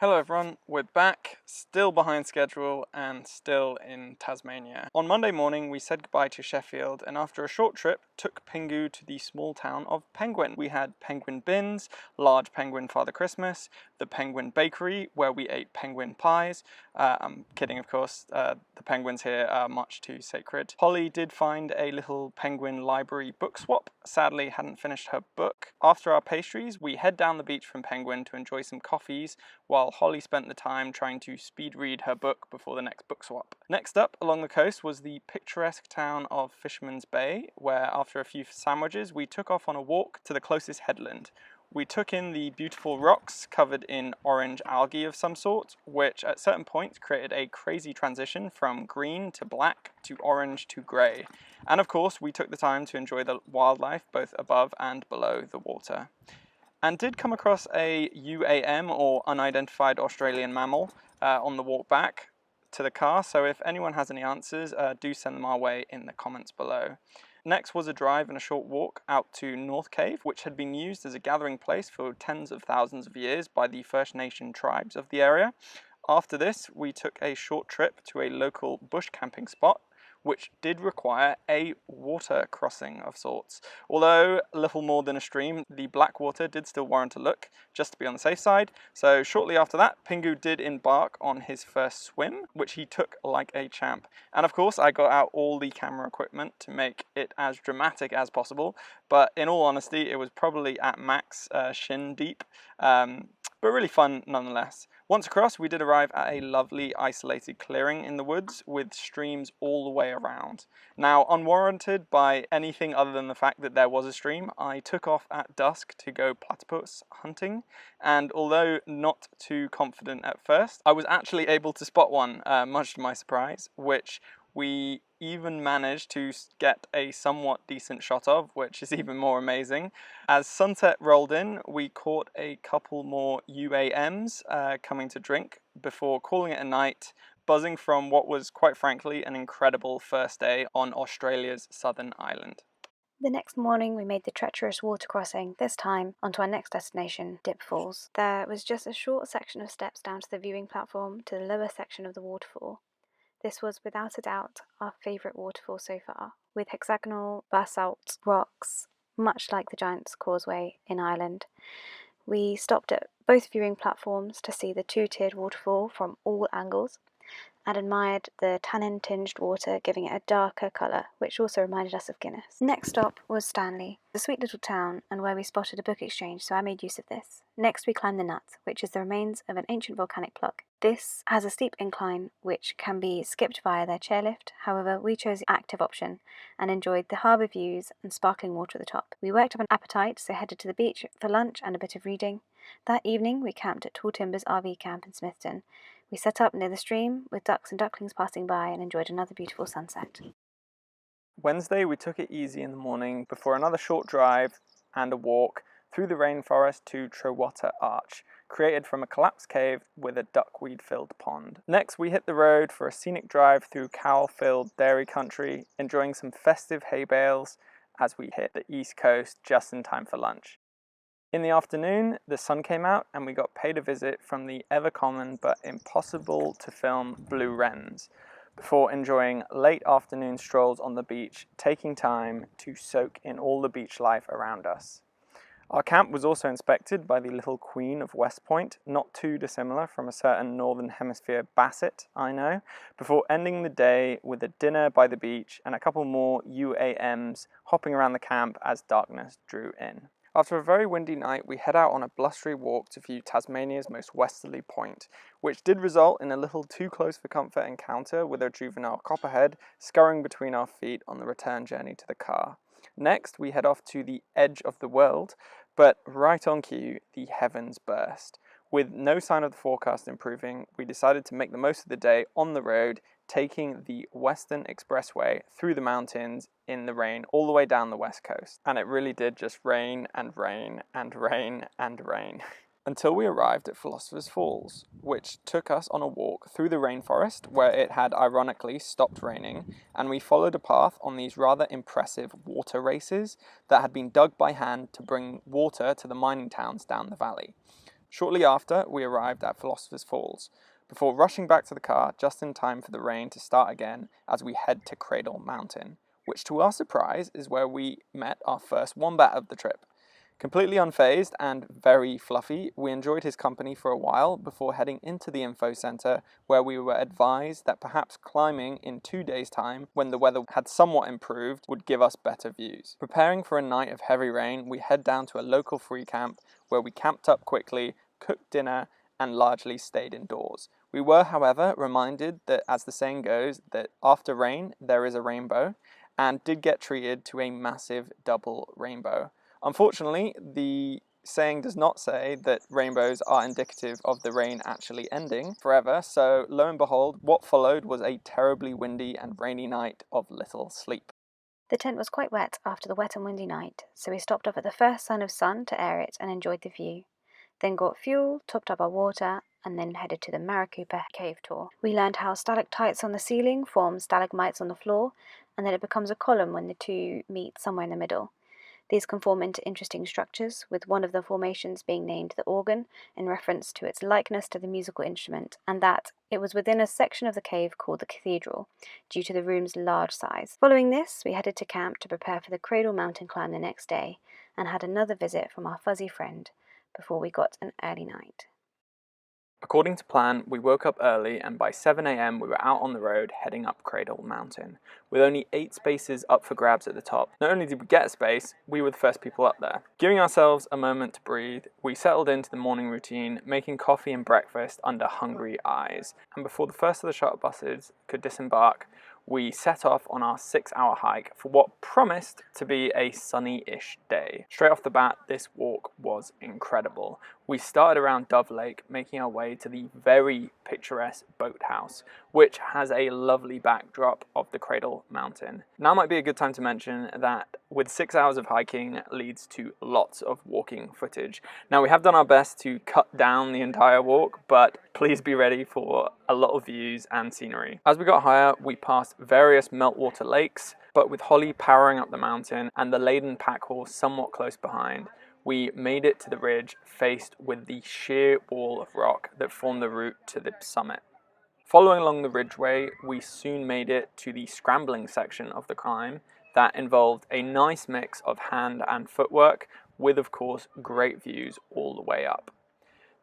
Hello everyone, we're back, still behind schedule and still in Tasmania. On Monday morning we said goodbye to Sheffield and after a short trip took Pingu to the small town of Penguin. We had penguin bins, large penguin Father Christmas, the Penguin Bakery where we ate penguin pies. I'm kidding of course, the penguins here are much too sacred. Holly did find a little penguin library book swap, sadly hadn't finished her book. After our pastries we head down the beach from Penguin to enjoy some coffees while Holly spent the time trying to speed read her book before the next book swap. Next up along the coast was the picturesque town of Fisherman's Bay, where after a few sandwiches we took off on a walk to the closest headland. We took in the beautiful rocks covered in orange algae of some sort, which at certain points created a crazy transition from green to black to orange to grey. And of course we took the time to enjoy the wildlife both above and below the water. And did come across a UAM or unidentified Australian mammal on the walk back to the car, so if anyone has any answers, do send them our way in the comments below. Next was a drive and a short walk out to North Cave, which had been used as a gathering place for tens of thousands of years by the First Nation tribes of the area. After this, we took a short trip to a local bush camping spot, which did require a water crossing of sorts. Although little more than a stream, the black water did still warrant a look, just to be on the safe side. So shortly after that, Pingu did embark on his first swim, which he took like a champ. And of course, I got out all the camera equipment to make it as dramatic as possible. But in all honesty, it was probably at max shin deep, but really fun nonetheless. Once across, we did arrive at a lovely isolated clearing in the woods with streams all the way around. Now, unwarranted by anything other than the fact that there was a stream, I took off at dusk to go platypus hunting, and although not too confident at first, I was actually able to spot one, much to my surprise, which we even managed to get a somewhat decent shot of, which is even more amazing. As sunset rolled in, we caught a couple more UAMs coming to drink before calling it a night, buzzing from what was quite frankly an incredible first day on Australia's southern island. The next morning we made the treacherous water crossing, this time onto our next destination, Dip Falls. There was just a short section of steps down to the viewing platform to the lower section of the waterfall. This was without a doubt our favourite waterfall so far, with hexagonal basalt rocks, much like the Giant's Causeway in Ireland. We stopped at both viewing platforms to see the two-tiered waterfall from all angles, and admired the tannin-tinged water, giving it a darker colour, which also reminded us of Guinness. Next stop was Stanley, a sweet little town, and where we spotted a book exchange, so I made use of this. Next we climbed the Nut, which is the remains of an ancient volcanic plug. This has a steep incline, which can be skipped via their chairlift. However, we chose the active option and enjoyed the harbour views and sparkling water at the top. We worked up an appetite, so headed to the beach for lunch and a bit of reading. That evening we camped at Tall Timbers RV Camp in Smithton. We set up near the stream with ducks and ducklings passing by and enjoyed another beautiful sunset. Wednesday we took it easy in the morning before another short drive and a walk through the rainforest to Trewwater Arch, created from a collapsed cave with a duckweed-filled pond. Next we hit the road for a scenic drive through cow-filled dairy country, enjoying some festive hay bales as we hit the east coast just in time for lunch. In the afternoon, the sun came out and we got paid a visit from the ever common but impossible to film blue wrens, before enjoying late afternoon strolls on the beach, taking time to soak in all the beach life around us. Our camp was also inspected by the little queen of West Point, not too dissimilar from a certain Northern Hemisphere basset, I know, before ending the day with a dinner by the beach and a couple more UAMs hopping around the camp as darkness drew in. After a very windy night, we head out on a blustery walk to view Tasmania's most westerly point, which did result in a little too close for comfort encounter with a juvenile copperhead scurrying between our feet on the return journey to the car. Next, we head off to the edge of the world, but right on cue, the heavens burst. With no sign of the forecast improving, we decided to make the most of the day on the road, taking the Western Expressway through the mountains in the rain all the way down the west coast. And it really did just rain and rain and rain and rain. Until we arrived at Philosopher's Falls, which took us on a walk through the rainforest where it had ironically stopped raining, and we followed a path on these rather impressive water races that had been dug by hand to bring water to the mining towns down the valley. Shortly after, we arrived at Philosopher's Falls, before rushing back to the car just in time for the rain to start again as we head to Cradle Mountain, which to our surprise is where we met our first wombat of the trip. Completely unfazed and very fluffy, we enjoyed his company for a while before heading into the info center, where we were advised that perhaps climbing in 2 days' time, when the weather had somewhat improved, would give us better views. Preparing for a night of heavy rain, we head down to a local free camp where we camped up quickly, cooked dinner, and largely stayed indoors. We were, however, reminded that, as the saying goes, that after rain there is a rainbow, and did get treated to a massive double rainbow. Unfortunately, the saying does not say that rainbows are indicative of the rain actually ending forever, so lo and behold, what followed was a terribly windy and rainy night of little sleep. The tent was quite wet after the wet and windy night, so we stopped off at the first sign of sun to air it and enjoyed the view. Then got fuel, topped up our water, and then headed to the Maricopa cave tour. We learned how stalactites on the ceiling form stalagmites on the floor, and then it becomes a column when the two meet somewhere in the middle. These can form into interesting structures, with one of the formations being named the organ in reference to its likeness to the musical instrument, and that it was within a section of the cave called the cathedral, due to the room's large size. Following this, we headed to camp to prepare for the Cradle Mountain climb the next day, and had another visit from our fuzzy friend before we got an early night. According to plan, we woke up early and by 7 a.m. we were out on the road heading up Cradle Mountain, with only 8 spaces up for grabs at the top. Not only did we get a space, we were the first people up there. Giving ourselves a moment to breathe, we settled into the morning routine, making coffee and breakfast under hungry eyes, and before the first of the shuttle buses could disembark, we set off on our 6-hour hike for what promised to be a sunny-ish day. Straight off the bat, this walk was incredible. We started around Dove Lake, making our way to the very picturesque boathouse, which has a lovely backdrop of the Cradle Mountain. Now might be a good time to mention that with 6 hours of hiking leads to lots of walking footage. Now we have done our best to cut down the entire walk, but please be ready for a lot of views and scenery. As we got higher, we passed various meltwater lakes, but with Holly powering up the mountain and the laden pack horse somewhat close behind, we made it to the ridge faced with the sheer wall of rock that formed the route to the summit. Following along the ridgeway, we soon made it to the scrambling section of the climb that involved a nice mix of hand and footwork with, of course, great views all the way up.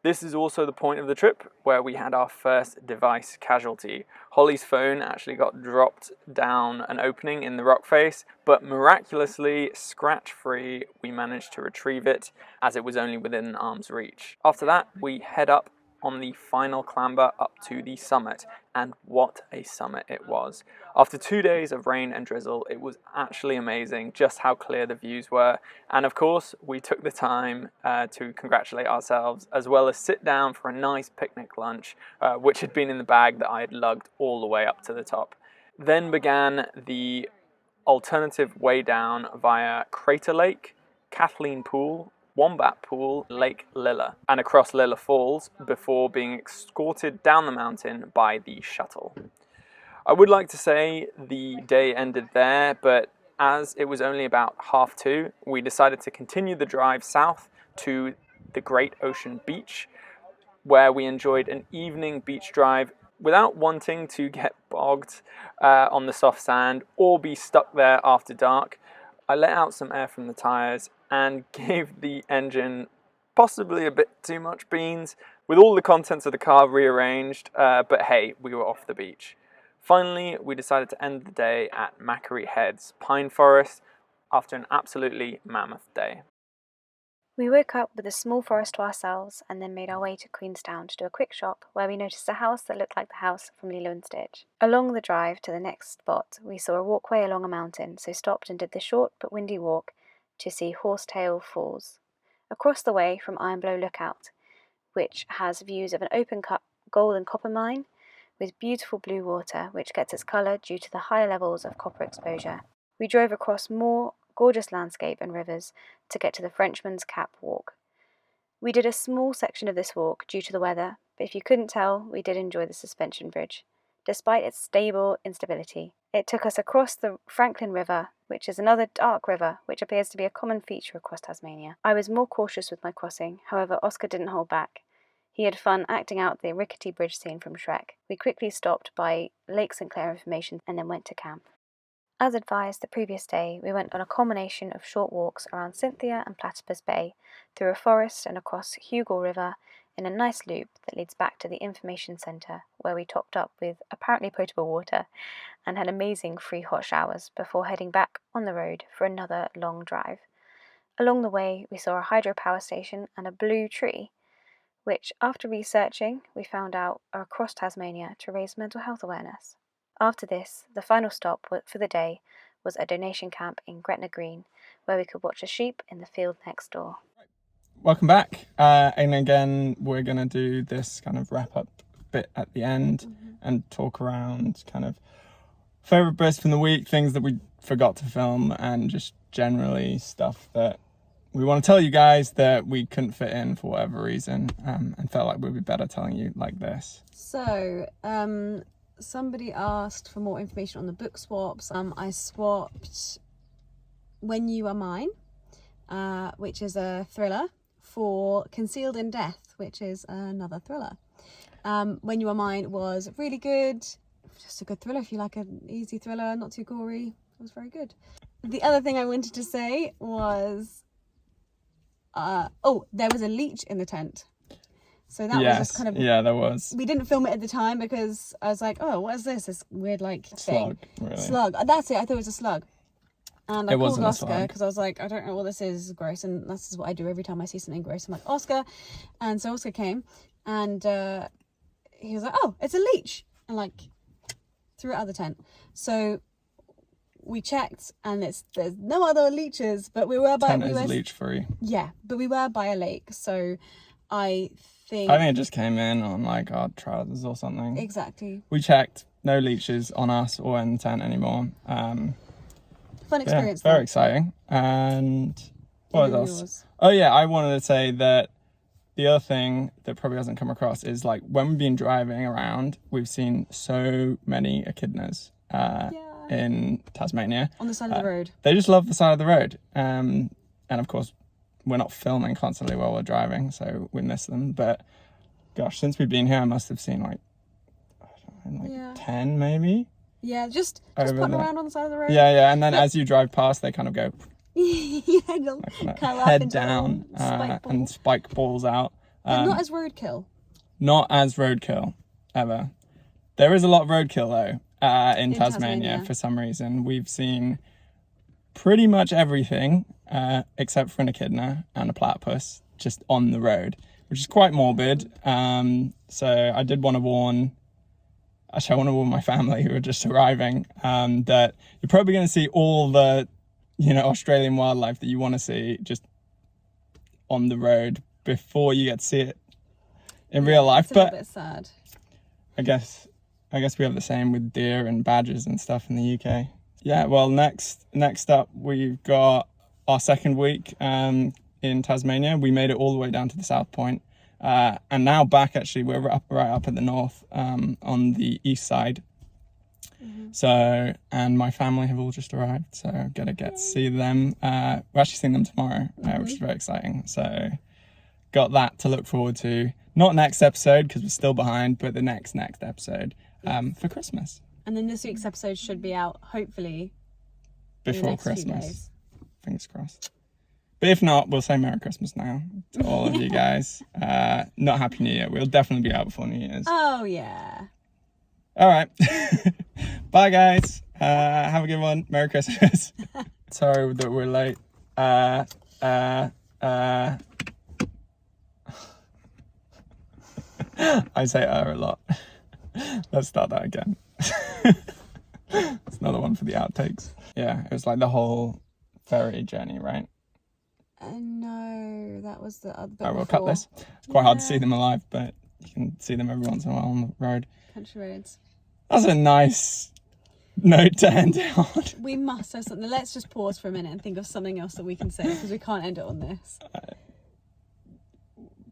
This is also the point of the trip where we had our first device casualty. Holly's phone actually got dropped down an opening in the rock face, but miraculously, scratch-free, we managed to retrieve it as it was only within arm's reach. After that, we head up on the final clamber up to the summit, and what a summit it was. After 2 days of rain and drizzle, it was actually amazing just how clear the views were, and of course we took the time to congratulate ourselves, as well as sit down for a nice picnic lunch, which had been in the bag that I had lugged all the way up to the top. Then began the alternative way down via Crater Lake, Kathleen Pool, Wombat Pool, Lake Lilla, and across Lilla Falls before being escorted down the mountain by the shuttle. I would like to say the day ended there, but as it was only about 2:30, we decided to continue the drive south to the Great Ocean Beach, where we enjoyed an evening beach drive without wanting to get bogged on the soft sand or be stuck there after dark. I let out some air from the tires and gave the engine possibly a bit too much beans, with all the contents of the car rearranged, but hey, we were off the beach. Finally, we decided to end the day at Macquarie Head's Pine Forest after an absolutely mammoth day. We woke up with a small forest to ourselves and then made our way to Queenstown to do a quick shop, where we noticed a house that looked like the house from Lilo and Stitch. Along the drive to the next spot, we saw a walkway along a mountain, so stopped and did the short but windy walk to see Horsetail Falls. Across the way from Ironblow Lookout, which has views of an open cut gold and copper mine with beautiful blue water, which gets its colour due to the higher levels of copper exposure. We drove across more gorgeous landscape and rivers to get to the Frenchman's Cap Walk. We did a small section of this walk due to the weather, but if you couldn't tell, we did enjoy the suspension bridge. Despite its stable instability, it took us across the Franklin River which is another dark river which appears to be a common feature across Tasmania. I was more cautious with my crossing, however Oscar didn't hold back. He had fun acting out the rickety bridge scene from Shrek. We quickly stopped by Lake St Clair information and then went to camp. As advised the previous day, we went on a combination of short walks around Cynthia and Platypus Bay, through a forest and across Hugel River in a nice loop that leads back to the information centre, where we topped up with apparently potable water and had amazing free hot showers before heading back on the road for another long drive. Along the way, we saw a hydropower station and a blue tree, which, after researching, we found out are across Tasmania to raise mental health awareness. After this, the final stop for the day was a donation camp in Gretna Green, where we could watch the sheep in the field next door. Welcome back. And again, we're going to do this kind of wrap up bit at the end and talk around kind of favourite bits from the week, things that we forgot to film, and just generally stuff that we want to tell you guys that we couldn't fit in for whatever reason, and felt like we'd be better telling you like this. So, somebody asked for more information on the book swaps. I swapped When You Are Mine, which is a thriller, for Concealed in Death, which is another thriller. When You Are Mine was really good, just a good thriller if you like an easy thriller, not too gory. It was very good. The other thing I wanted to say was, there was a leech in the tent. So that was just kind of... Yeah, there was. We didn't film it at the time because I was like, oh, what is this? This weird, like, thing. Slug, really. Slug. That's it. I thought it was a slug. And I It called wasn't a Oscar slug. because I was like, I don't know what this is. It's gross. And this is what I do every time I see something gross. I'm like, Oscar. And so Oscar came and he was like, oh, it's a leech. And, like, threw it out of the tent. So we checked and there's no other leeches, but we were by... Tent is leech free. Yeah, but we were by a lake. So I think it just came in on like our trousers or something. Exactly. We checked, no leeches on us or in the tent anymore. Fun experience. Very exciting. And what else? Yours. Oh yeah, I wanted to say that the other thing that probably hasn't come across is like when we've been driving around, we've seen so many echidnas in Tasmania. On the side of the road. They just love the side of the road. And of course, we're not filming constantly while we're driving, so we miss them. But gosh, since we've been here, I must have seen like 10 maybe. Yeah, just over putting there. around on the side of the road. Yeah, and then as you drive past, they kind of go they'll curl up head into down spike ball. and spike balls out. But not as roadkill. Not as roadkill, ever. There is a lot of roadkill though in Tasmania for some reason. We've seen pretty much everything except for an echidna and a platypus just on the road, which is quite morbid. So I did want to warn my family who are just arriving that you're probably going to see all the Australian wildlife that you want to see just on the road before you get to see it in real life. It's a But little bit sad. I guess we have the same with deer and badgers and stuff in the UK. Yeah, well, next up we've got our second week in Tasmania. We made it all the way down to the South Point, and now back. Actually, we're right up at the north on the east side. Mm-hmm. So, and my family have all just arrived, so I'm gonna get to see them. We're actually seeing them tomorrow, which is very exciting. So, got that to look forward to. Not next episode because we're still behind, but the next episode for Christmas. And then this week's episode should be out, hopefully, Before next few Christmas. days. Fingers crossed. But if not, we'll say Merry Christmas now to all of you guys. Not Happy New Year. We'll definitely be out before New Year's. Oh, yeah. All right. Bye, guys. Have a good one. Merry Christmas. Sorry that we're late. I say a lot. Let's start that again. It's another one for the outtakes. Yeah, it was like the whole ferry journey, right? No, that was the other bit. Alright, we'll cut this. It's quite hard to see them alive, but you can see them every once in a while on the road. Country roads. That's a nice note to end it on. We must have something. Let's just pause for a minute and think of something else that we can say because we can't end it on this.